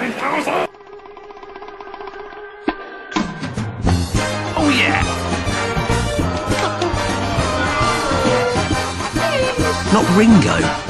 9,000! Oh yeah! Not Ringo.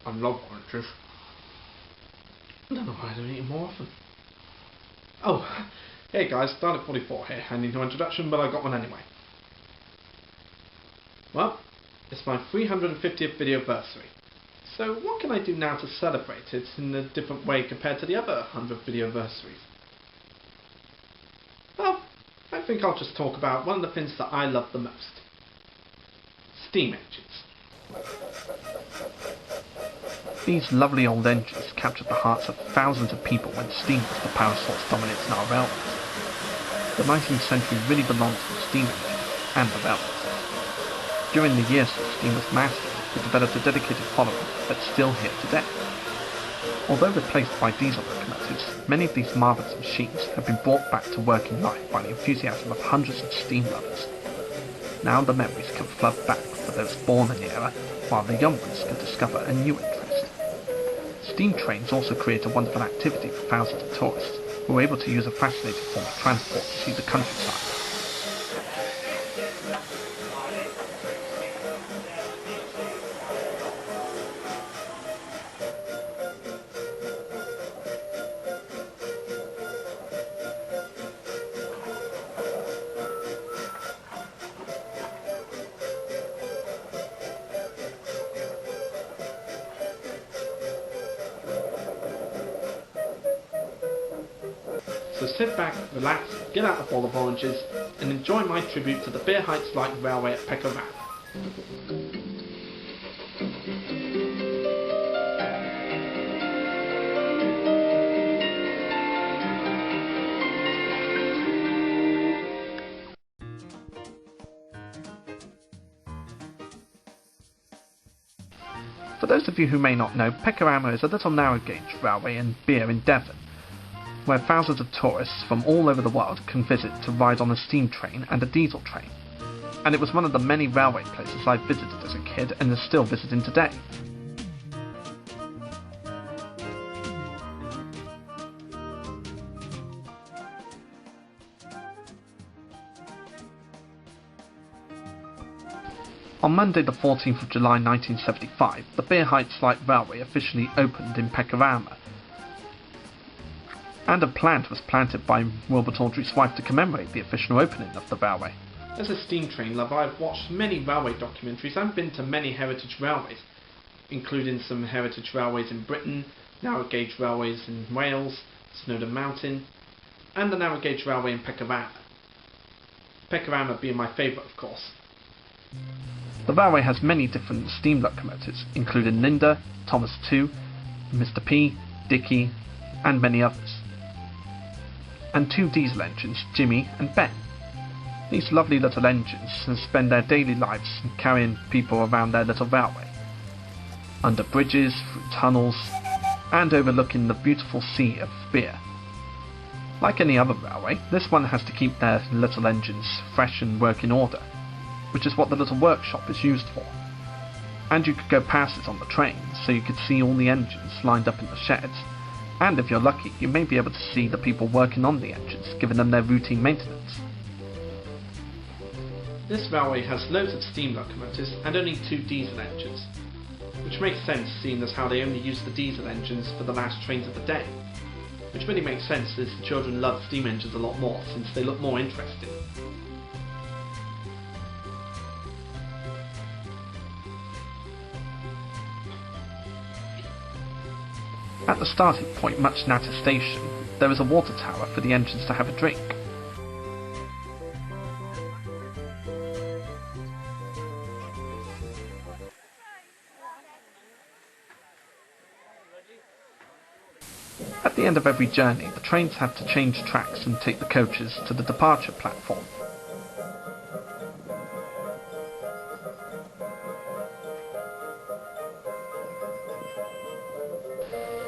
I love oranges. I don't know why I don't eat them more often. Oh, hey guys, Dalek44 here. I need no introduction, but I got one anyway. Well, it's my 350th Videoversary. So what can I do now to celebrate it in a different way compared to the other 100 Videoversaries? Well, I think I'll just talk about one of the things that I love the most. Steam engines. These lovely old engines captured the hearts of thousands of people when steam was the power source dominating our railways. The 19th century really belonged to the steam engine and the railways. During the years that steam was mastered, it developed a dedicated following that's still here today. Although replaced by diesel locomotives, many of these marvellous machines have been brought back to working life by the enthusiasm of hundreds of steam lovers. Now the memories can flood back for those born in the era, while the young ones can discover a new interest. Steam trains also create a wonderful activity for thousands of tourists, who are able to use a fascinating form of transport to see the countryside. So sit back, relax, get out a bowl of oranges, and enjoy my tribute to the Beer Heights Light Railway at Pecorama. For those of you who may not know, Pecorama is a little narrow gauge railway and beer in Devon, where thousands of tourists from all over the world can visit to ride on a steam train and a diesel train. And it was one of the many railway places I visited as a kid and is still visiting today. On Monday the 14th of July 1975, the Beer Heights Light Railway officially opened in Pecorama, and a plant was planted by Wilbert Awdry's wife to commemorate the official opening of the railway. As a steam train lover, I've watched many railway documentaries and been to many heritage railways, including some heritage railways in Britain, narrow gauge railways in Wales, Snowdon Mountain, and the narrow gauge railway in Pecorama. Pecorama being my favourite, of course. The railway has many different steam locomotives, including Linda, Thomas II, Mr. P, Dicky, and many others, and two diesel engines, Jimmy and Ben. These lovely little engines spend their daily lives carrying people around their little railway, under bridges, through tunnels, and overlooking the beautiful sea of beer. Like any other railway, this one has to keep their little engines fresh and work in order, which is what the little workshop is used for. And you could go past it on the train, so you could see all the engines lined up in the sheds, and if you're lucky, you may be able to see the people working on the engines, giving them their routine maintenance. This railway has loads of steam locomotives and only two diesel engines, which makes sense seeing as how they only use the diesel engines for the last trains of the day. Which really makes sense as the children love steam engines a lot more since they look more interesting. At the starting point, Much Natter Station, there is a water tower for the engines to have a drink. At the end of every journey, the trains have to change tracks and take the coaches to the departure platform.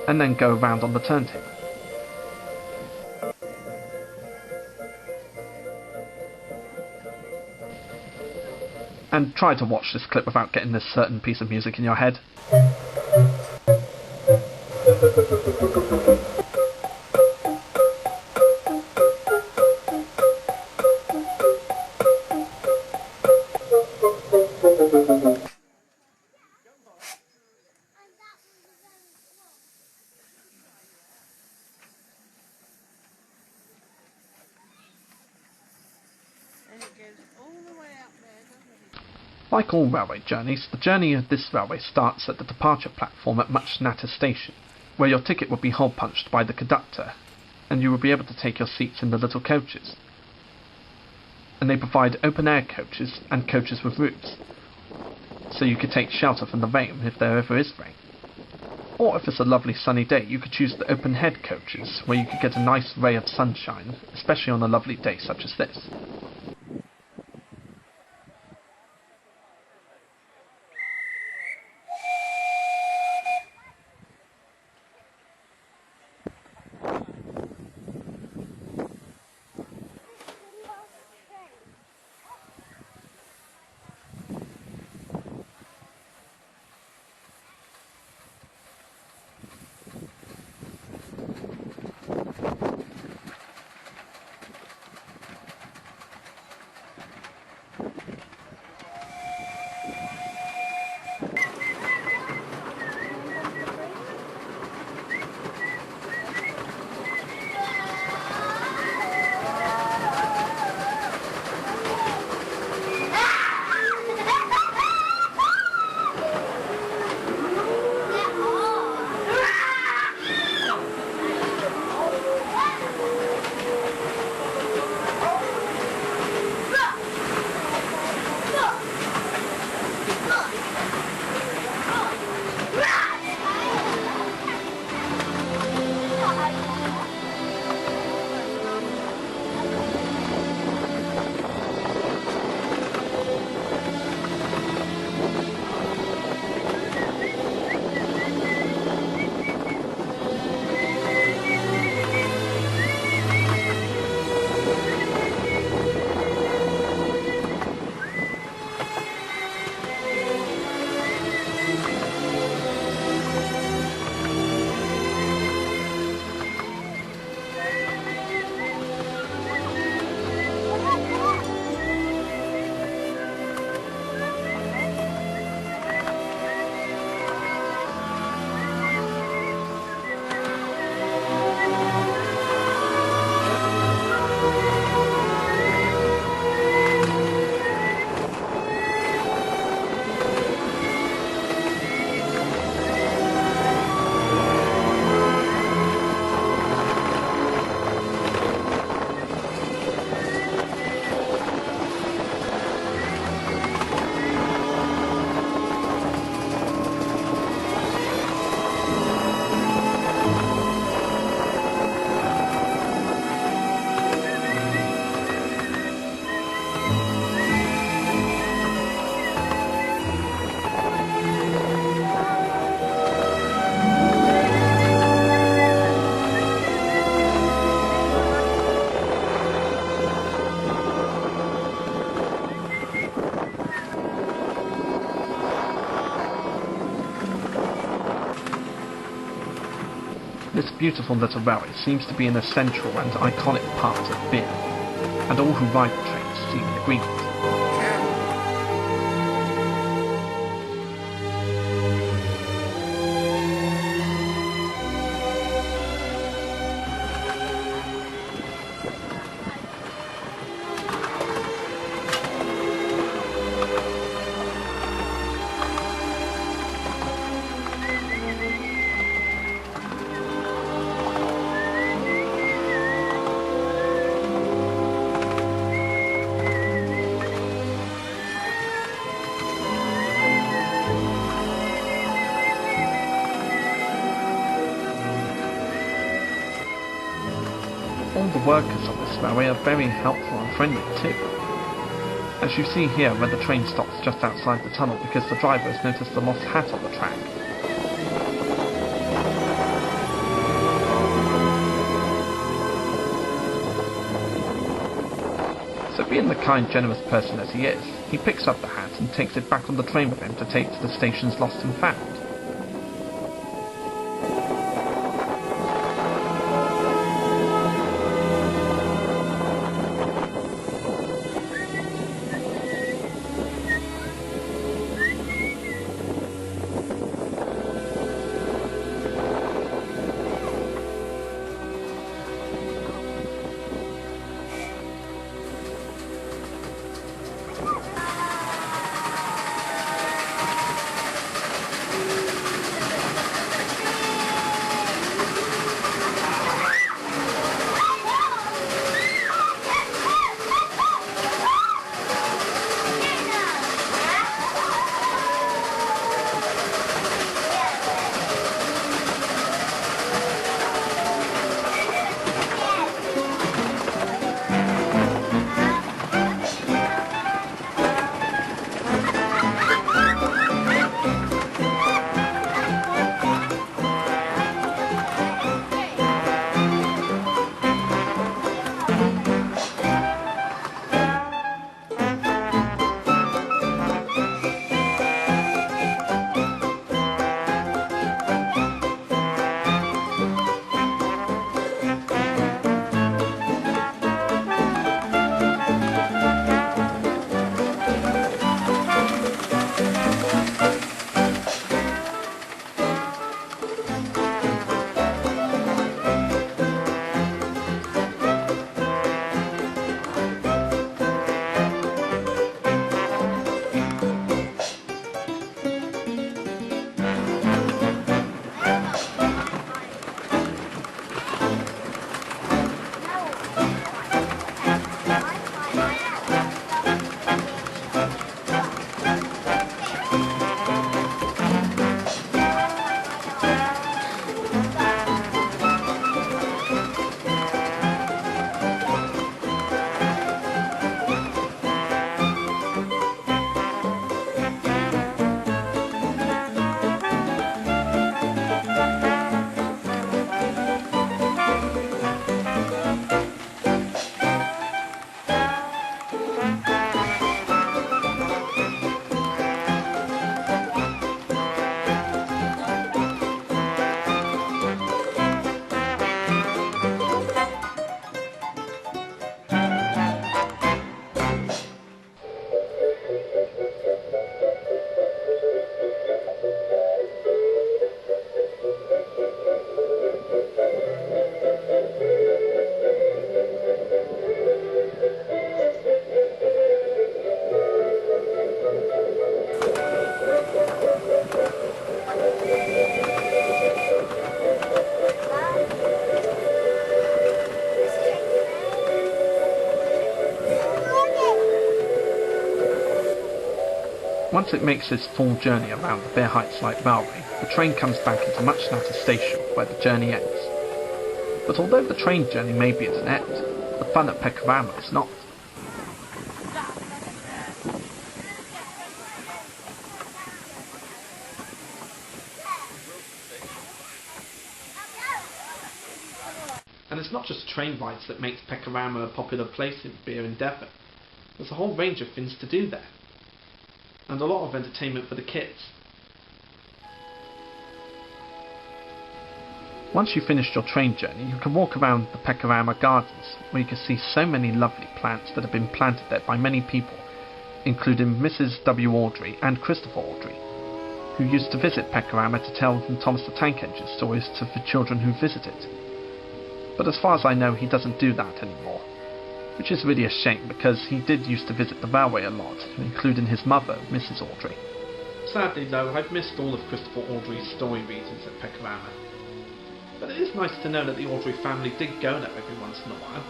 And then go around on the turntable. And try to watch this clip without getting this certain piece of music in your head. Like all railway journeys, the journey of this railway starts at the departure platform at Muchnata station, where your ticket will be hole punched by the conductor, and you will be able to take your seats in the little coaches. And they provide open-air coaches and coaches with roofs, so you could take shelter from the rain if there ever is rain. Or if it's a lovely sunny day, you could choose the open-head coaches, where you could get a nice ray of sunshine, especially on a lovely day such as this. This beautiful little railway seems to be an essential and iconic part of Beer, and all who ride the trains seem in agreement. All the workers on this railway are very helpful and friendly too. As you see here where the train stops just outside the tunnel because the driver has noticed the lost hat on the track. So being the kind, generous person as he is, he picks up the hat and takes it back on the train with him to take to the station's Lost and Found. Once it makes its full journey around the Bear Heights Light Railway, the train comes back into Muchnata Station where the journey ends. But although the train journey may be at an end, the fun at Pecorama is not. And it's not just train rides that makes Pecorama a popular place in beer and Devon. There's a whole range of things to do there, and a lot of entertainment for the kids. Once you've finished your train journey, you can walk around the Pecorama Gardens, where you can see so many lovely plants that have been planted there by many people, including Mrs. W. Audrey and Christopher Audrey, who used to visit Pecorama to tell them Thomas the Tank Engine stories to the children who visited. But as far as I know, he doesn't do that anymore, which is really a shame because he did used to visit the railway a lot, including his mother, Mrs. Audrey. Sadly though, I've missed all of Christopher Audrey's story readings at Pecorama. But it is nice to know that the Audrey family did go there every once in a while.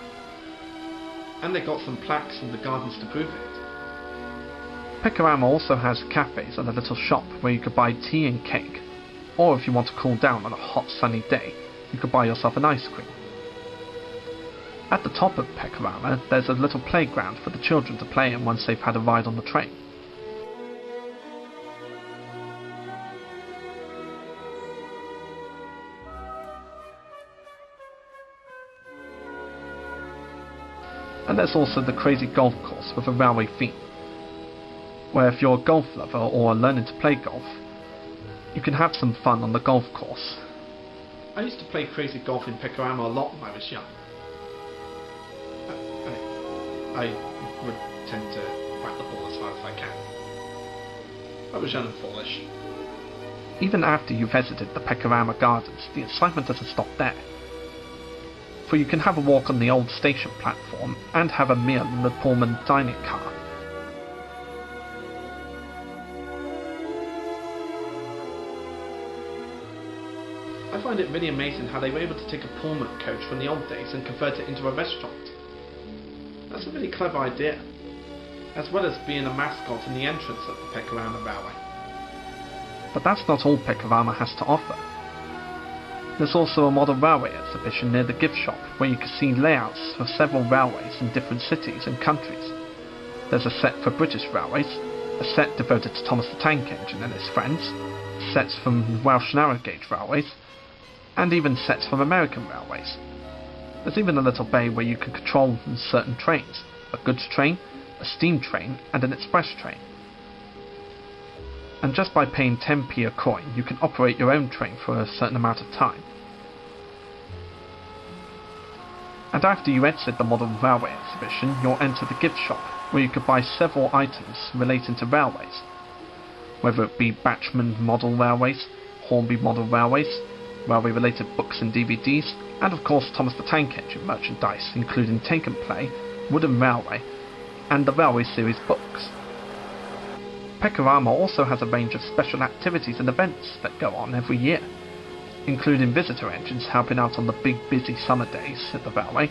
And they got some plaques in the gardens to prove it. Pecorama also has cafes and a little shop where you could buy tea and cake. Or if you want to cool down on a hot sunny day, you could buy yourself an ice cream. At the top of Pecorama, there's a little playground for the children to play in once they've had a ride on the train. And there's also the crazy golf course with a railway theme, where if you're a golf lover or learning to play golf, you can have some fun on the golf course. I used to play crazy golf in Pecorama a lot when I was young. I would tend to whack the ball as hard as I can. I was young and foolish. Even after you've visited the Pecorama Gardens, the excitement doesn't stop there. For you can have a walk on the old station platform and have a meal in the Pullman dining car. I find it really amazing how they were able to take a Pullman coach from the old days and convert it into a restaurant. That's a really clever idea, as well as being a mascot in the entrance of the Pecorama Railway. But that's not all Pecorama has to offer. There's also a model railway exhibition near the gift shop where you can see layouts for several railways in different cities and countries. There's a set for British railways, a set devoted to Thomas the Tank Engine and his friends, sets from Welsh narrow gauge railways, and even sets from American railways. There's even a little bay where you can control certain trains, a goods train, a steam train, and an express train. And just by paying 10p a coin, you can operate your own train for a certain amount of time. And after you exit the model railway exhibition, you'll enter the gift shop, where you could buy several items relating to railways, whether it be Batchman model railways, Hornby model railways, railway-related books and DVDs, and of course Thomas the Tank Engine merchandise, including Take and Play, Wooden Railway, and the Railway series books. Pecorama also has a range of special activities and events that go on every year, including visitor engines helping out on the big busy summer days at the railway,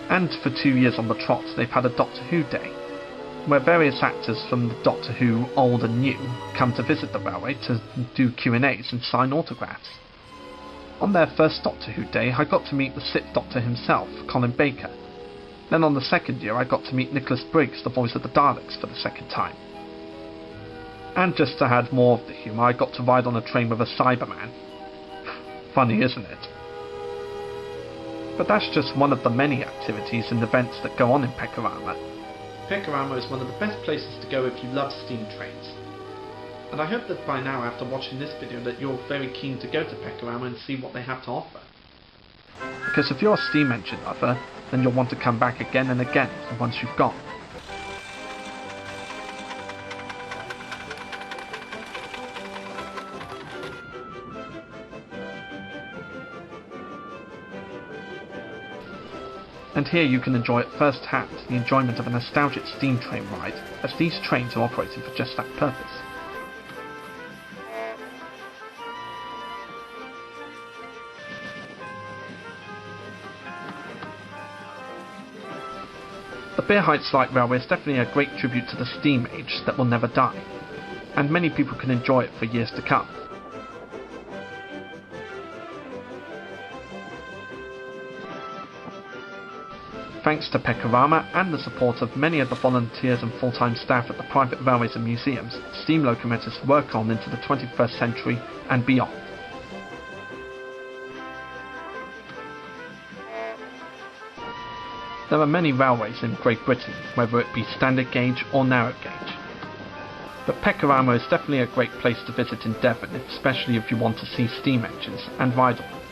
and for 2 years on the trot they've had a Doctor Who Day, where various actors from the Doctor Who, old and new, come to visit the railway to do Q&As and sign autographs. On their first Doctor Who Day I got to meet the 6th Doctor himself, Colin Baker. Then on the second year I got to meet Nicholas Briggs, the voice of the Daleks, for the second time. And just to add more of the humour, I got to ride on a train with a Cyberman. Funny, isn't it? But that's just one of the many activities and events that go on in Pecorama. Pecorama is one of the best places to go if you love steam trains. And I hope that by now, after watching this video, that you're very keen to go to Pecorama and see what they have to offer. Because if you're a steam engine lover, then you'll want to come back again and again once you've gone. And here you can enjoy at first hand the enjoyment of a nostalgic steam train ride, as these trains are operated for just that purpose. The Beer Heights Light Railway is definitely a great tribute to the steam age that will never die, and many people can enjoy it for years to come. Thanks to Pecorama and the support of many of the volunteers and full-time staff at the private railways and museums, steam locomotives work on into the 21st century and beyond. There are many railways in Great Britain, whether it be standard gauge or narrow gauge. But Pecorama is definitely a great place to visit in Devon, especially if you want to see steam engines and ride on them.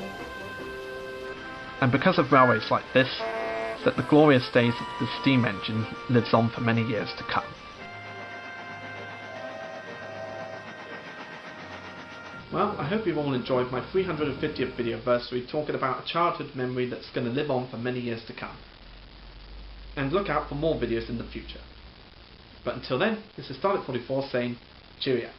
And because of railways like this, that the glorious days of the steam engine lives on for many years to come. Well, I hope you've all enjoyed my 350th Videoversary talking about a childhood memory that's going to live on for many years to come. And look out for more videos in the future. But until then, this is Dalek44 saying cheerio.